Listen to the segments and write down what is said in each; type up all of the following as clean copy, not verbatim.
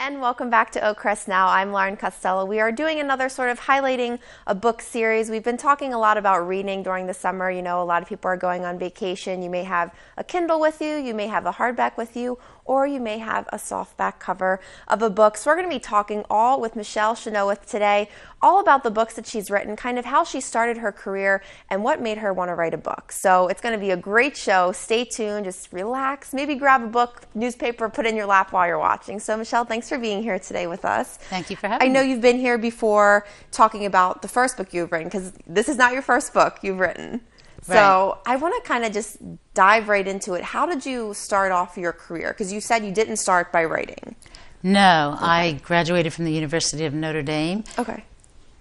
And welcome back to Crest Now. I'm Lauren Costello. We are doing another sort of highlighting a book series. We've been talking a lot about reading during the summer. You know, a lot of people are going on vacation. You may have a Kindle with you may have a hardback with you, or you may have a softback cover of a book. So we're going to be talking all with Michele Chynoweth today, all about the books that she's written, kind of how she started her career and what made her want to write a book. So it's going to be a great show. Stay tuned. Just relax. Maybe grab a book, newspaper, put it in your lap while you're watching. So Michele, thanks for being here today with us. Thank you for having me. I know you've been here before talking about the first book you've written, because this is not your first book you've written. So I want to kind of just dive right into it. How did you start off your career? Because you said you didn't start by writing. No, okay. I graduated from the University of Notre Dame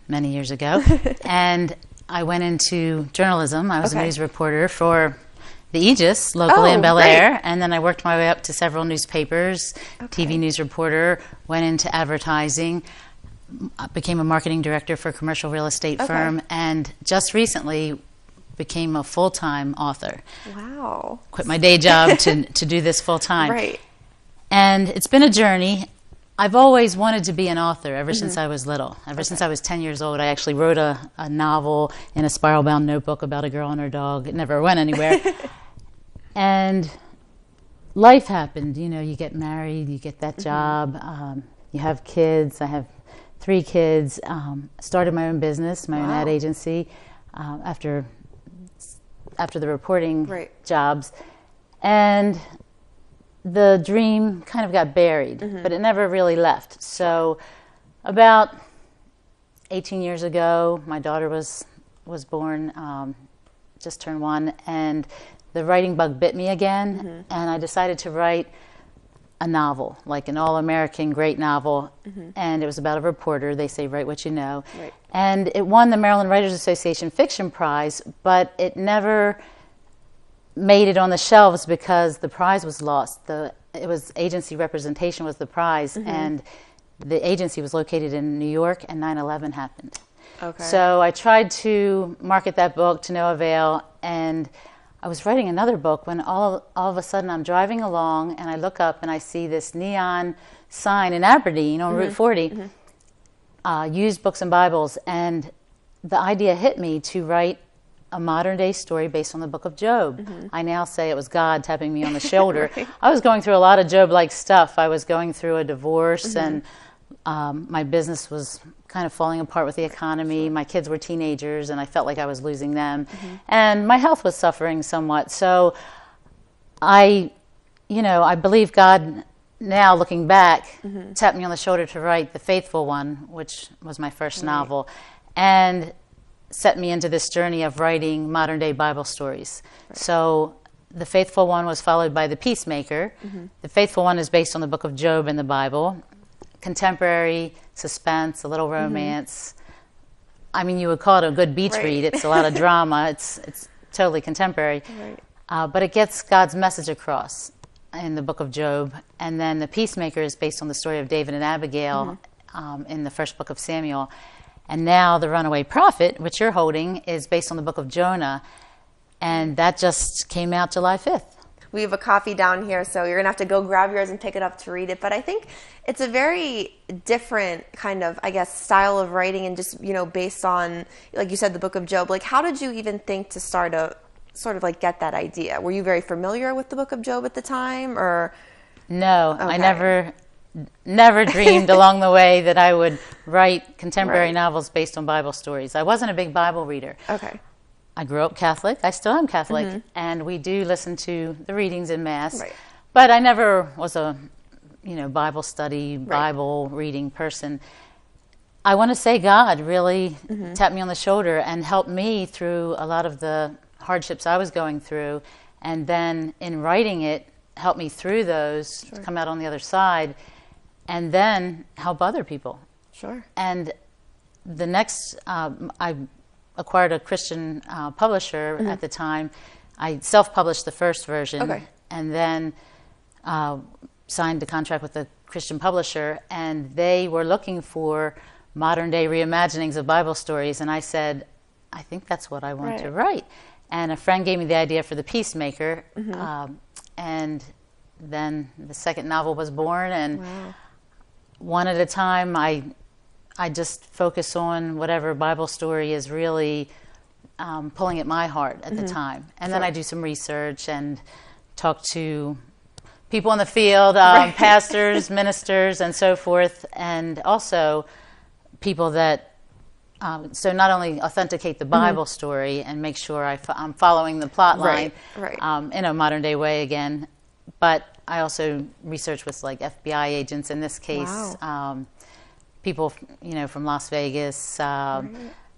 many years ago, and I went into journalism. I was a news reporter for the Aegis, locally in Bel Air, and then I worked my way up to several newspapers, TV news reporter, went into advertising, became a marketing director for a commercial real estate firm, and just recently became a full-time author. Wow. Quit my day job to do this full-time. Right. And it's been a journey. I've always wanted to be an author ever since I was little. Ever since I was 10 years old, I actually wrote a novel in a spiral-bound notebook about a girl and her dog. It never went anywhere. And life happened. You know, you get married, you get that job, you have kids. I have 3 kids. Started my own business, my own ad agency after the reporting jobs. And the dream kind of got buried, but it never really left. So about 18 years ago, my daughter was born, just turned 1, and the writing bug bit me again, and I decided to write a novel, like an all-American great novel, and it was about a reporter. They say, write what you know. Right. And it won the Maryland Writers Association Fiction Prize, but it never made it on the shelves because the prize was lost. It was agency representation was the prize, and the agency was located in New York, and 9/11 happened. So I tried to market that book to no avail, and I was writing another book when all of a sudden I'm driving along and I look up and I see this neon sign in Aberdeen on Route 40, used books and Bibles, and the idea hit me to write a modern-day story based on the book of Job. I now say it was God tapping me on the shoulder. I was going through a lot of Job-like stuff. I was going through a divorce, and my business was kind of falling apart with the economy. My kids were teenagers, and I felt like I was losing them. And my health was suffering somewhat. So I believe God, now looking back, tapped me on the shoulder to write The Faithful One, which was my first novel, and set me into this journey of writing modern-day Bible stories. So The Faithful One was followed by The Peacemaker. The Faithful One is based on the book of Job in the Bible. Contemporary, suspense, a little romance. I mean, you would call it a good beach read. It's a lot of drama. It's totally contemporary. But it gets God's message across in the book of Job. And then The Peacemaker is based on the story of David and Abigail in the first book of Samuel. And now The Runaway Prophet, which you're holding, is based on the book of Jonah. And that just came out July 5th. We have a copy down here, so you're going to have to go grab yours and pick it up to read it. But I think it's a very different kind of, I guess, style of writing, and just, based on, like you said, the book of Job. Like, how did you even think to start sort of like get that idea? Were you very familiar with the book of Job at the time, or? No, I never dreamed along the way that I would write contemporary novels based on Bible stories. I wasn't a big Bible reader. I grew up Catholic. I still am Catholic, and we do listen to the readings in Mass. But I never was a, Bible study, Bible reading person. I want to say God really tapped me on the shoulder and helped me through a lot of the hardships I was going through, and then in writing it, helped me through those, to come out on the other side, and then help other people. And the next, I acquired a Christian publisher at the time. I self-published the first version, and then signed a contract with a Christian publisher, and they were looking for modern-day reimaginings of Bible stories, and I said, I think that's what I want to write. And a friend gave me the idea for The Peacemaker, and then the second novel was born, and one at a time. I just focus on whatever Bible story is really pulling at my heart at the time. And then I do some research and talk to people in the field, pastors, ministers, and so forth, and also people that, so not only authenticate the Bible story and make sure I'm following the plot line in a modern day way again, but I also research with like FBI agents in this case, people from Las Vegas.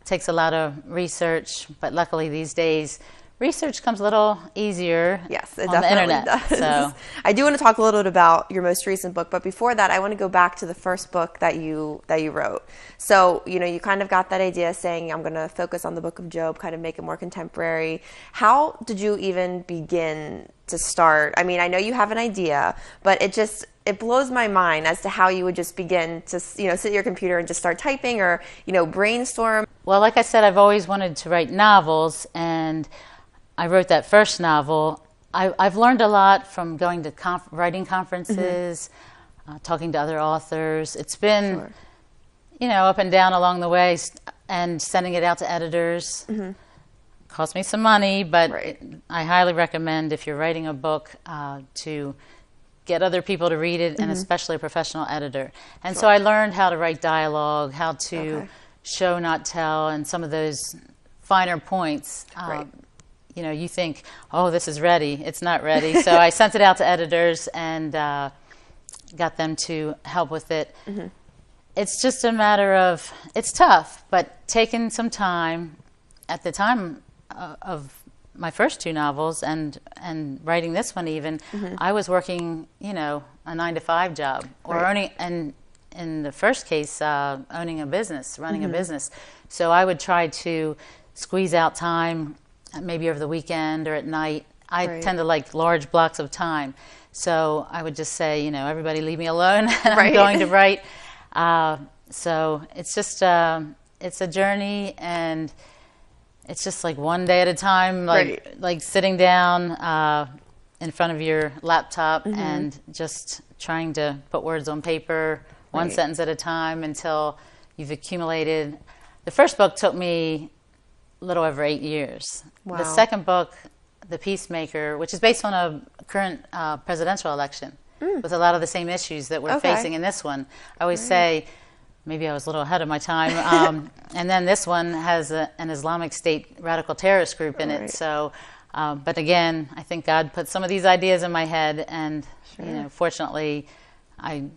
Takes a lot of research, but luckily these days research comes a little easier on the internet. Does. So I do want to talk a little bit about your most recent book, but before that, I want to go back to the first book that you wrote. So, you kind of got that idea saying, I'm going to focus on the book of Job, kind of make it more contemporary. How did you even begin to start? I mean, I know you have an idea, but it blows my mind as to how you would just begin to, sit at your computer and just start typing or, brainstorm. Well, like I said, I've always wanted to write novels, and I wrote that first novel. I've learned a lot from going to writing conferences, talking to other authors. It's been, up and down along the way, and sending it out to editors. Cost me some money, but I highly recommend if you're writing a book to get other people to read it, and especially a professional editor. And so I learned how to write dialogue, how to show, not tell, and some of those finer points. You think, oh, this is ready. It's not ready. So I sent it out to editors and got them to help with it. It's just a matter of, it's tough, but taking some time. At the time of my first two novels and writing this one even, I was working, a 9-to-5 job, or owning, and in the first case, owning a business, running a business. So I would try to squeeze out time, maybe over the weekend or at night. I tend to like large blocks of time. So I would just say, everybody leave me alone. I'm going to write. So it's just, it's a journey, and it's just like one day at a time, like sitting down in front of your laptop and just trying to put words on paper, one sentence at a time, until you've accumulated. The first book took me a little over 8 years. Wow. The second book, The Peacemaker, which is based on a current presidential election, with a lot of the same issues that we're facing in this one. I always say, maybe I was a little ahead of my time. And then this one has an Islamic State radical terrorist group in it. So, but again, I think God put some of these ideas in my head, and fortunately, I'm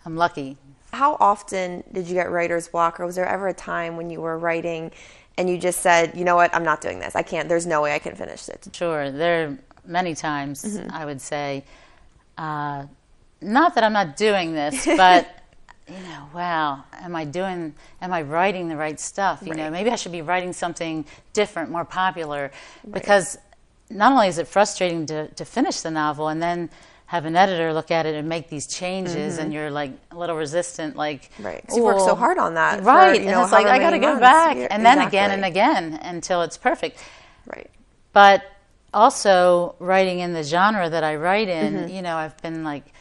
lucky. How often did you get writer's block, or was there ever a time when you were writing and you just said, you know what, I'm not doing this. I can't. There's no way I can finish it. Sure, there are many times. I would say. Not that I'm not doing this, but, wow, am I writing the right stuff? Maybe I should be writing something different, more popular, because not only is it frustrating to finish the novel and then have an editor look at it and make these changes, and you're like a little resistant, like, because you worked so hard on that. Right, and it's like, I got to go back, and then again and again until it's perfect. Right. But also writing in the genre that I write in, I've been like,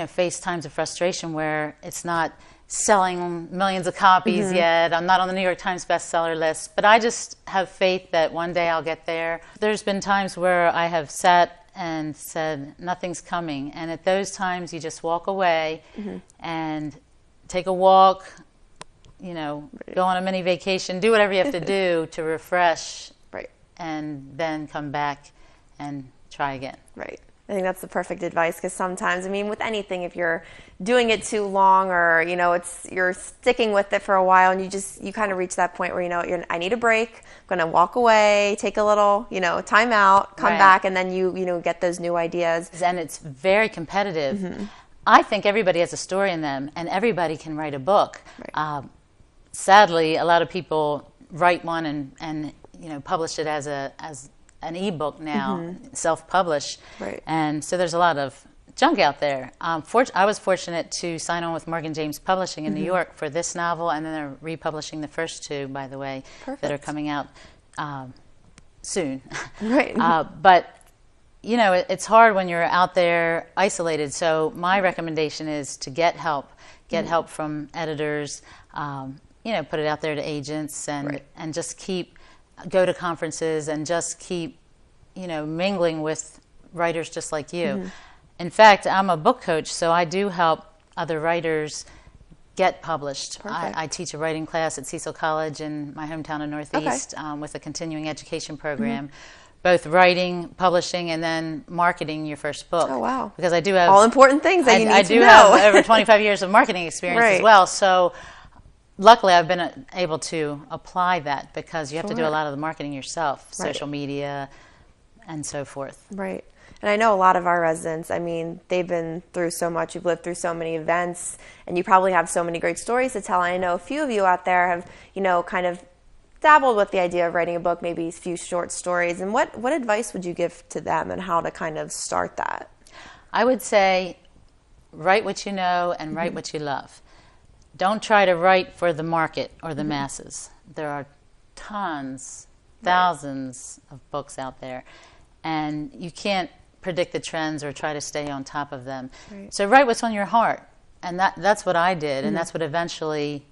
faced times of frustration where it's not selling millions of copies yet. I'm not on the New York Times bestseller list, but I just have faith that one day I'll get there. There's been times where I have sat and said, nothing's coming. And at those times, you just walk away and take a walk, go on a mini vacation, do whatever you have to do to refresh, and then come back and try again. Right. I think that's the perfect advice, because sometimes, with anything, if you're doing it too long, or, you're sticking with it for a while, and you kind of reach that point where, I need a break, I'm going to walk away, take a little, time out, come back, and then you get those new ideas. And it's very competitive. I think everybody has a story in them, and everybody can write a book. Sadly, a lot of people write one and publish it as an ebook now, self-publish, and so there's a lot of junk out there. I was fortunate to sign on with Morgan James Publishing in New York for this novel, and then they're republishing the first two, by the way, that are coming out soon. But you know, it's hard when you're out there isolated. So my recommendation is to get help. Get help from editors, you know, put it out there to agents, and just go to conferences and just keep, you know, mingling with writers just like you. In fact, I'm a book coach, so I do help other writers get published. I teach a writing class at Cecil College in my hometown in Northeast with a continuing education program. Both writing, publishing, and then marketing your first book. Oh, wow. Because I do have... all important things that you need to know. I do have over 25 years of marketing experience as well. So luckily I've been able to apply that, because you have to do a lot of the marketing yourself, social media, and so forth. Right. And I know a lot of our residents, I mean, they've been through so much. You've lived through so many events, and you probably have so many great stories to tell. And I know a few of you out there have, you know, kind of dabbled with the idea of writing a book, maybe a few short stories. And what advice would you give to them and how to kind of start that? I would say write what you know and write what you love. Don't try to write for the market or the masses. There are tons, thousands of books out there, and you can't predict the trends or try to stay on top of them. So write what's on your heart. And that's what I did, and that's what eventually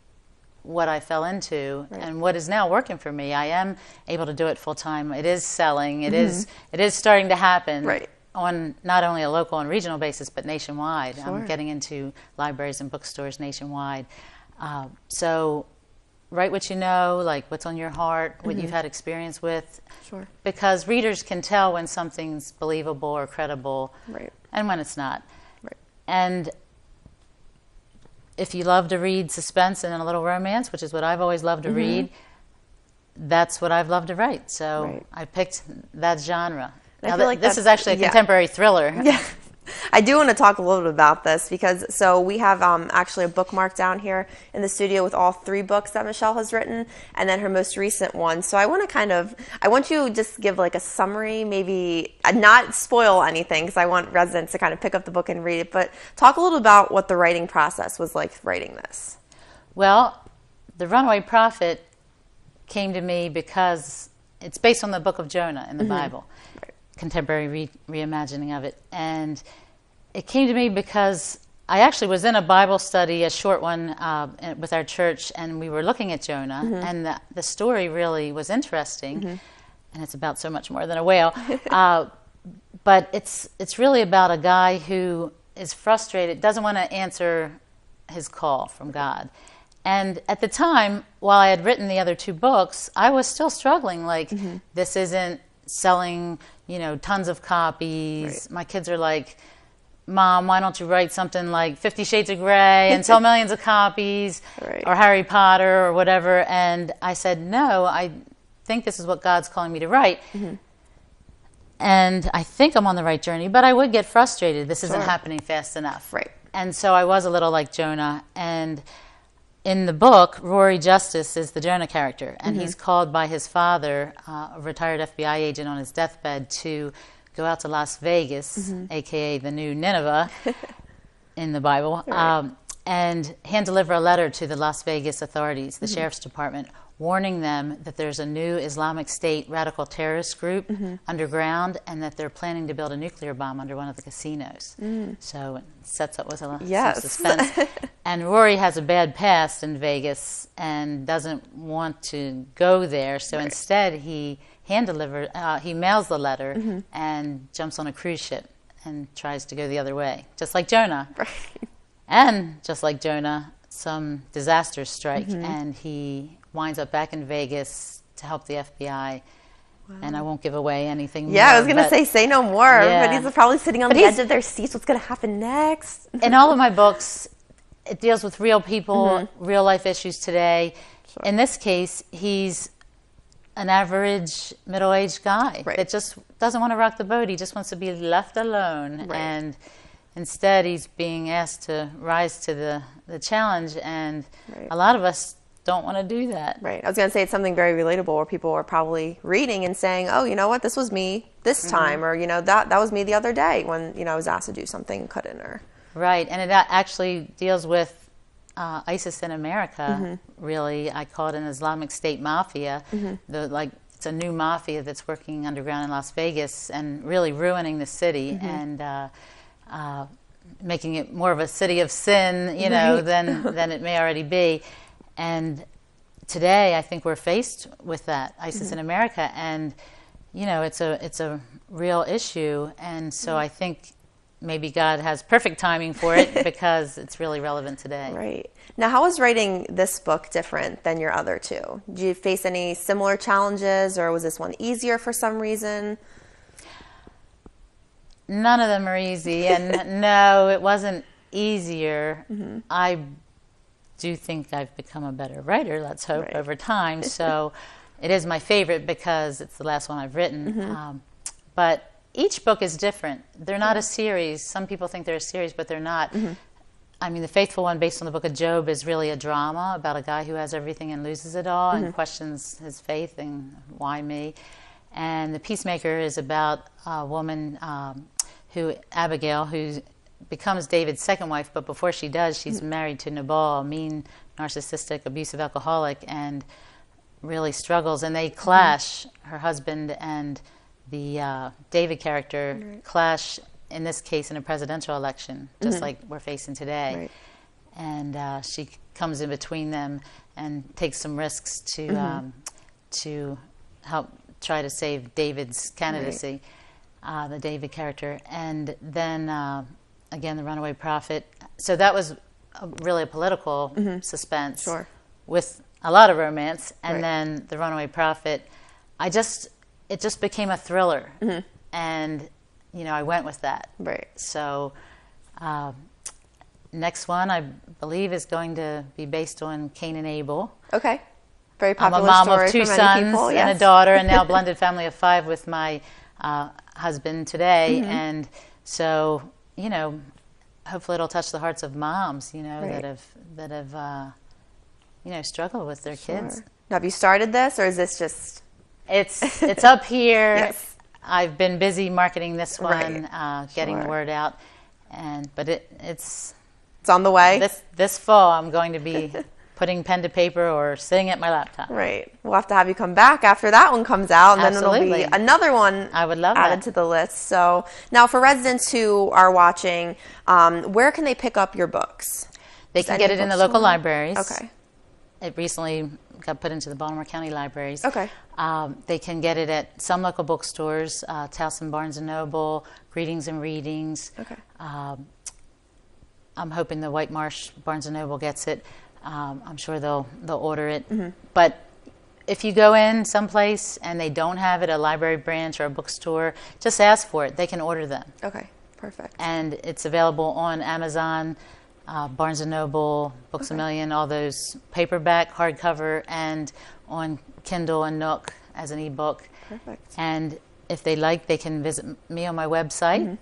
what I fell into and what is now working for me. I am able to do it full time. It is selling. It is starting to happen on not only a local and regional basis, but nationwide. I'm getting into libraries and bookstores nationwide. So write what you know, like what's on your heart, what you've had experience with. Because readers can tell when something's believable or credible and when it's not. And if you love to read suspense and a little romance, which is what I've always loved to read, that's what I've loved to write. So I picked that genre. Now, this is actually a contemporary thriller. I do want to talk a little bit about this, because so we have actually a bookmark down here in the studio with all 3 books that Michele has written, and then her most recent one. So I want you to just give like a summary, maybe not spoil anything, because I want residents to kind of pick up the book and read it, but talk a little about what the writing process was like writing this. Well, The Runaway Prophet came to me because it's based on the book of Jonah in the Bible. Contemporary reimagining of it. And it came to me because I actually was in a Bible study, a short one with our church, and we were looking at Jonah, and the story really was interesting, and it's about so much more than a whale. But it's really about a guy who is frustrated, doesn't want to answer his call from God. And at the time, while I had written the other 2 books, I was still struggling, like, this isn't selling, you know, tons of copies. My kids are like, Mom, why don't you write something like 50 Shades of Grey and sell millions of copies, or Harry Potter or whatever? And I said, no, I think this is what God's calling me to write. And I think I'm on the right journey, but I would get frustrated. This isn't happening fast enough. And so I was a little like Jonah. And in the book, Rory Justice is the Jonah character, and he's called by his father, a retired FBI agent on his deathbed, to go out to Las Vegas, a.k.a. the new Nineveh in the Bible, and hand-deliver a letter to the Las Vegas authorities, the sheriff's department, warning them that there's a new Islamic State radical terrorist group underground, and that they're planning to build a nuclear bomb under one of the casinos. So it sets up with a lot of suspense. And Rory has a bad past in Vegas and doesn't want to go there, so instead he he mails the letter and jumps on a cruise ship and tries to go the other way, just like Jonah. And just like Jonah, some disasters strike, and he winds up back in Vegas to help the FBI. And I won't give away anything more. Yeah, I was going to say no more. But he's probably sitting on the edge of their seats. What's going to happen next? In all of my books, it deals with real people, real life issues today. In this case, he's an average middle-aged guy that just doesn't want to rock the boat. He just wants to be left alone. And instead, he's being asked to rise to the challenge. And a lot of us don't want to do that. I was going to say it's something very relatable, where people are probably reading and saying, oh, you know what, this was me this time, or, you know, that was me the other day when, you know, I was asked to do something and couldn't. Or and it actually deals with ISIS in America, really. I call it an Islamic State mafia. it's a new mafia that's working underground in Las Vegas and really ruining the city and making it more of a city of sin, you know, than it may already be. And today, I think we're faced with that, ISIS in America, and you know, it's a real issue. And so I think maybe God has perfect timing for it because it's really relevant today. Right. Now, how is writing this book different than your other two? Did you face any similar challenges, or was this one easier for some reason? None of them are easy, and no, it wasn't easier. I do think I've become a better writer, let's hope, over time. So it is my favorite because it's the last one I've written. But each book is different. They're not a series. Some people think they're a series, but they're not. I mean, the Faithful one, based on the book of Job, is really a drama about a guy who has everything and loses it all and questions his faith and why me. And The Peacemaker is about a woman Abigail, who becomes David's second wife, but before she does, she's married to Nabal, a mean, narcissistic, abusive alcoholic, and really struggles. And they clash, her husband and the David character clash, in this case, in a presidential election, just like we're facing today. And she comes in between them and takes some risks to help try to save David's candidacy, the David character. And then, again, The Runaway Prophet. So that was really a political suspense with a lot of romance. And then The Runaway Prophet, it just became a thriller. And, you know, I went with that. So next one, I believe, is going to be based on Cain and Abel. Okay. Very popular I'm a mom story of 2 for many sons people, and a daughter, and now a blended family of 5 with my husband today. And so, you know, hopefully it'll touch the hearts of moms, you know, that have you know, struggled with their kids. Now, have you started this, or is this just... It's up here. I've been busy marketing this one, getting the word out, but it's on the way. This fall, I'm going to be putting pen to paper or sitting at my laptop. We'll have to have you come back after that one comes out, and then it'll be another one I would love added to the list. So now, for residents who are watching, where can they pick up your books? They can get it in the local libraries. Okay. It recently got put into the Baltimore County Libraries. Okay. They can get it at some local bookstores, Towson, Barnes & Noble, Greetings and Readings. Okay. I'm hoping the White Marsh Barnes & Noble gets it. I'm sure they'll order it. But if you go in someplace and they don't have it, a library branch or a bookstore, just ask for it. They can order them. Okay, perfect. And it's available on Amazon, Barnes & Noble, Books A Million, all those paperback, hardcover, and on Kindle and Nook as an ebook. Perfect. And if they like, they can visit me on my website.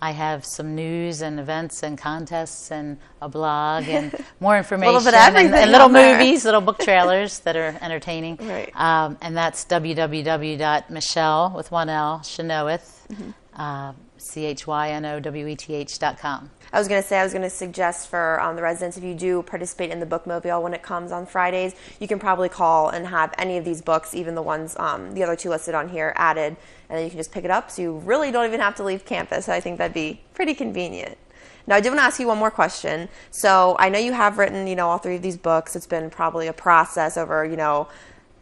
I have some news and events and contests and a blog and more information. A little bit of everything and little movies, little book trailers that are entertaining. And that's www.Michele, with one L, Chynoweth, CHYNOWETH.com. I was going to suggest for the residents, if you do participate in the bookmobile when it comes on Fridays, you can probably call and have any of these books, even the ones, the other 2 listed on here, added, and then you can just pick it up, so you really don't even have to leave campus. I think that'd be pretty convenient. Now, I did want to ask you one more question. So I know you have written, you know, all 3 of these books. It's been probably a process over, you know,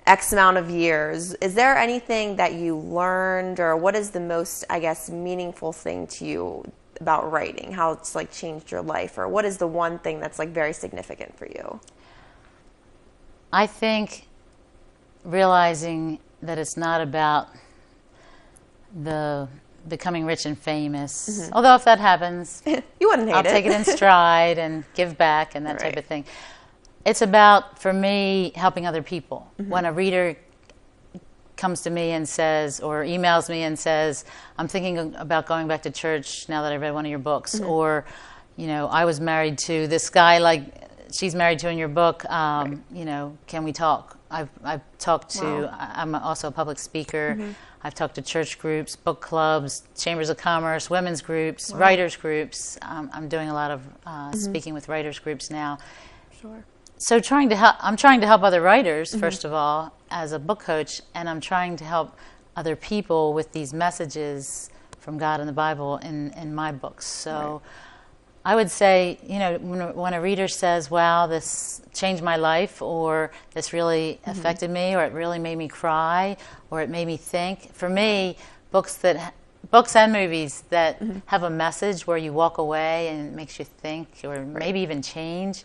X amount of years. Is there anything that you learned, or what is the most, I guess, meaningful thing to you about writing, how it's like changed your life, or what is the one thing that's like very significant for you? I think realizing that it's not about the becoming rich and famous, although if that happens, you wouldn't hate I'll take it in stride and give back and that type of thing. It's about, for me, helping other people. When a reader comes to me and says, or emails me and says, I'm thinking about going back to church now that I read one of your books, or, you know, I was married to this guy like she's married to in your book, you know, can we talk? I've talked to, I'm also a public speaker. I've talked to church groups, book clubs, chambers of commerce, women's groups, writers groups. I'm doing a lot of speaking with writers groups now. So I'm trying to help other writers, first of all, as a book coach, and I'm trying to help other people with these messages from God and the Bible in my books. So I would say, when a reader says, wow, this changed my life, or this really affected me, or it really made me cry, or it made me think. For me, books and movies that have a message where you walk away and it makes you think, or maybe even change,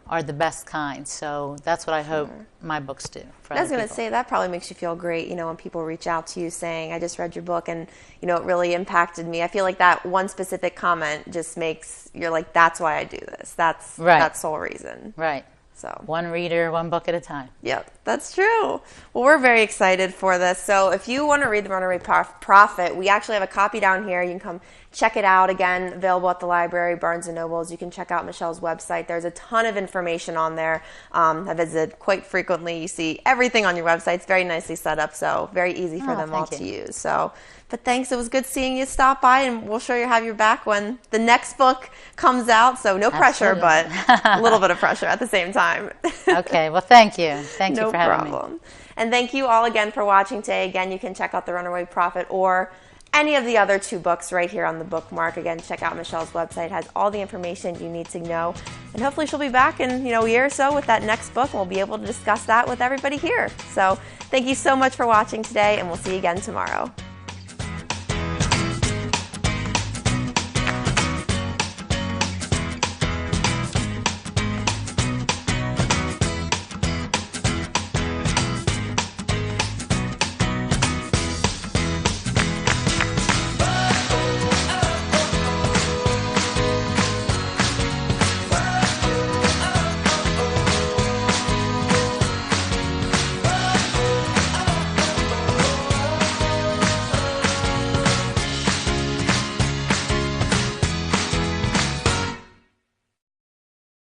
are the best kind. So that's what I hope my books do for I was other going to say, that probably makes you feel great, when people reach out to you saying, I just read your book and, it really impacted me. I feel like that one specific comment just makes, you're like, that's why I do this. That's the sole reason. Right. So one reader, one book at a time. Yep, that's true. Well, we're very excited for this. So if you want to read The Runaway Prophet, we actually have a copy down here. You can come check it out. Again, available at the library, Barnes & Nobles. You can check out Michele's website. There's a ton of information on there. I visit quite frequently. You see everything on your website. It's very nicely set up, so very easy for them all to use. So, but thanks. It was good seeing you stop by, and we'll sure you have your back when the next book comes out. So no pressure, but a little bit of pressure at the same time. Okay. Well, thank you. Thank you for having me. No problem. And thank you all again for watching today. Again, you can check out The Runaway Prophet or any of the other 2 books right here on the bookmark. Again, check out Michele's website. It has all the information you need to know. And hopefully she'll be back in a year or so with that next book, and we'll be able to discuss that with everybody here. So thank you so much for watching today, and we'll see you again tomorrow.